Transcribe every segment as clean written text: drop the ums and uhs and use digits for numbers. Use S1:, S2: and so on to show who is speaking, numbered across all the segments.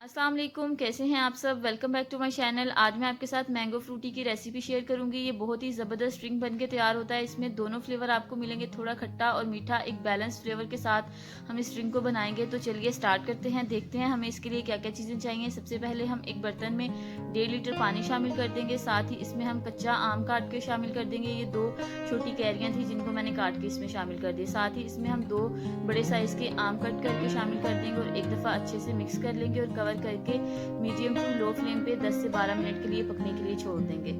S1: अस्सलाम वालेकुम, कैसे हैं आप सब। Welcome back to my channel. आज मैं आपके साथ मैंगो फ्रूटी की रेसिपी शेयर करूंगी। ये बहुत ही ज़बरदस्त ड्रिंक बन के तैयार होता है। इसमें दोनों फ्लेवर आपको मिलेंगे, थोड़ा खट्टा और मीठा, एक बैलेंस फ्लेवर के साथ हम इस ड्रिंक को बनाएंगे। तो चलिए स्टार्ट करते हैं, देखते हैं हमें इसके लिए क्या क्या चीज़ें चाहिए। सबसे पहले हम एक बर्तन में 1.5 लीटर पानी शामिल कर देंगे। साथ ही इसमें हम कच्चा आम काट के शामिल कर देंगे। ये 2 छोटी कैरियाँ थी जिनको मैंने काट के इसमें शामिल कर दी। साथ ही इसमें हम 2 बड़े साइज़ के आम कट करके शामिल कर देंगे और एक दफ़ा अच्छे से मिक्स कर लेंगे और कवर करके मीडियम टू लो फ्लेम पे 10 से 12 मिनट के लिए पकने के लिए छोड़ देंगे।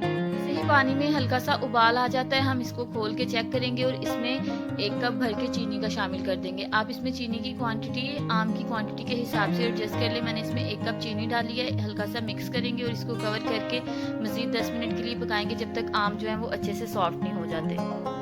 S1: जैसे ही पानी में हल्का सा उबाल आ जाता है, हम इसको खोल के चेक करेंगे और इसमें 1 कप भर के चीनी का शामिल कर देंगे। आप इसमें चीनी की क्वांटिटी आम की क्वांटिटी के हिसाब से एडजस्ट कर ले। मैंने इसमें 1 कप चीनी डाली है। हल्का सा मिक्स करेंगे और इसको कवर करके मज़ीद 10 मिनट के लिए पकाएंगे, जब तक आम जो है वो अच्छे से सॉफ्ट नहीं हो जाते।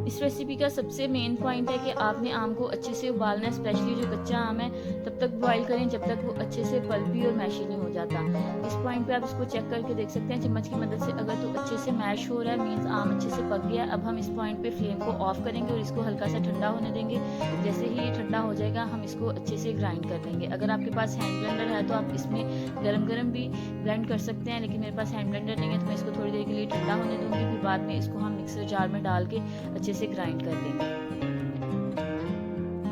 S1: इस रेसिपी का सबसे मेन पॉइंट है कि आपने आम को अच्छे से उबालना है, स्पेशली जो कच्चा आम है तब तक बॉईल करें जब तक वो अच्छे से पल्पी और मैशी नहीं हो जाता। इस पॉइंट पे आप इसको चेक करके देख सकते हैं चम्मच की मदद से। अगर तो अच्छे से मैश हो रहा है मीन्स आम अच्छे से पक गया। अब हम इस पॉइंट पे फ्लेम को ऑफ करेंगे और इसको हल्का सा ठंडा होने देंगे। जैसे ही ये ठंडा हो जाएगा हम इसको अच्छे से ग्राइंड कर लेंगे। अगर आपके पास हैंड ब्लेंडर है तो आप इसमें गरम गरम भी ब्लेंड कर सकते हैं, लेकिन मेरे पास हैंड ब्लेंडर नहीं है तो मैं इसको थोड़ी देर के लिए ठंडा होने दूंगी। फिर बाद में इसको हम मिक्सर जार में डाल के अच्छे से ग्राइंड कर लेंगे।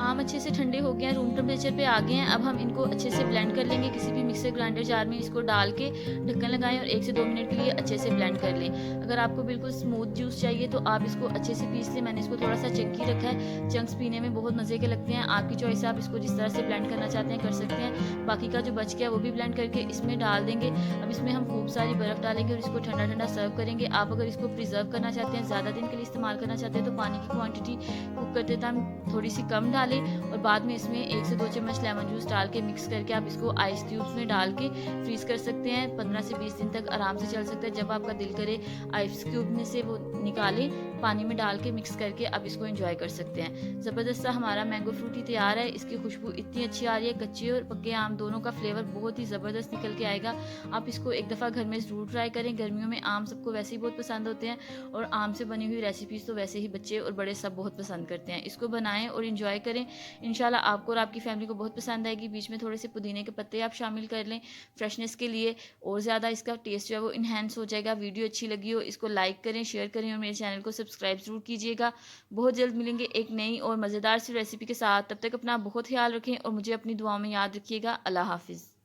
S1: आम अच्छे से ठंडे हो गए हैं, रूम टेम्परेचर पे आ गए हैं। अब हम इनको अच्छे से ब्लेंड कर लेंगे। किसी भी मिक्सर ग्राइंडर जार में इसको डाल के ढक्कन लगाएं और 1 से 2 मिनट के लिए अच्छे से ब्लेंड कर लें। अगर आपको बिल्कुल स्मूथ जूस चाहिए तो आप इसको अच्छे से पीस लें। मैंने इसको थोड़ा सा चंकी रखा है। चंक्स पीने में बहुत मज़े के लगते हैं। आपकी चॉइस है, आप इसको जिस तरह से ब्लेंड करना चाहते हैं कर सकते हैं। बाकी का जो बच गया वो भी ब्लेंड करके इसमें डाल देंगे। अब इसमें हम खूब सारी बर्फ़ डालेंगे और इसको ठंडा ठंडा सर्व करेंगे। आप अगर इसको प्रिजर्व करना चाहते हैं, ज़्यादा दिन के लिए इस्तेमाल करना चाहते हैं तो पानी की क्वान्टिटी कुक करते टाइम थोड़ी सी कम डालें और बाद में इसमें 1 से 2 चम्मच लेमन जूस डाल के मिक्स करके आप इसको आइस क्यूब्स में डाल के फ्रीज कर सकते हैं। 15 से 20 दिन तक आराम से चल सकता है। जब आपका दिल करे आइस क्यूब में से वो निकालें, पानी में डाल के मिक्स करके आप इसको एंजॉय कर सकते हैं। ज़बरदस्त सा हमारा मैंगो फ्रूटी तैयार है। इसकी खुशबू इतनी अच्छी आ रही है, कच्चे और पक्के आम दोनों का फ्लेवर बहुत ही ज़बरदस्त निकल के आएगा। आप इसको एक दफ़ा घर में ज़रूर ट्राई करें। गर्मियों में आम सबको वैसे ही बहुत पसंद होते हैं और आम से बनी हुई रेसिपीज़ तो वैसे ही बच्चे और बड़े सब बहुत पसंद करते हैं। इसको बनाएं और इन्जॉय करें। इंशाल्लाह आपको और आपकी फैमिली को बहुत पसंद आएगी। बीच में थोड़े से पुदीने के पत्ते आप शामिल कर लें फ्रेशनेस के लिए, और ज़्यादा इसका टेस्ट जो है वो इन्हेंस हो जाएगा। वीडियो अच्छी लगी हो इसको लाइक करें, शेयर करें और मेरे चैनल को सब्सक्राइब ज़रूर कीजिएगा। बहुत जल्द मिलेंगे एक नई और मज़ेदार सी रेसिपी के साथ। तब तक अपना बहुत ख्याल रखें और मुझे अपनी दुआओं में याद रखिएगा। अल्लाह हाफिज़।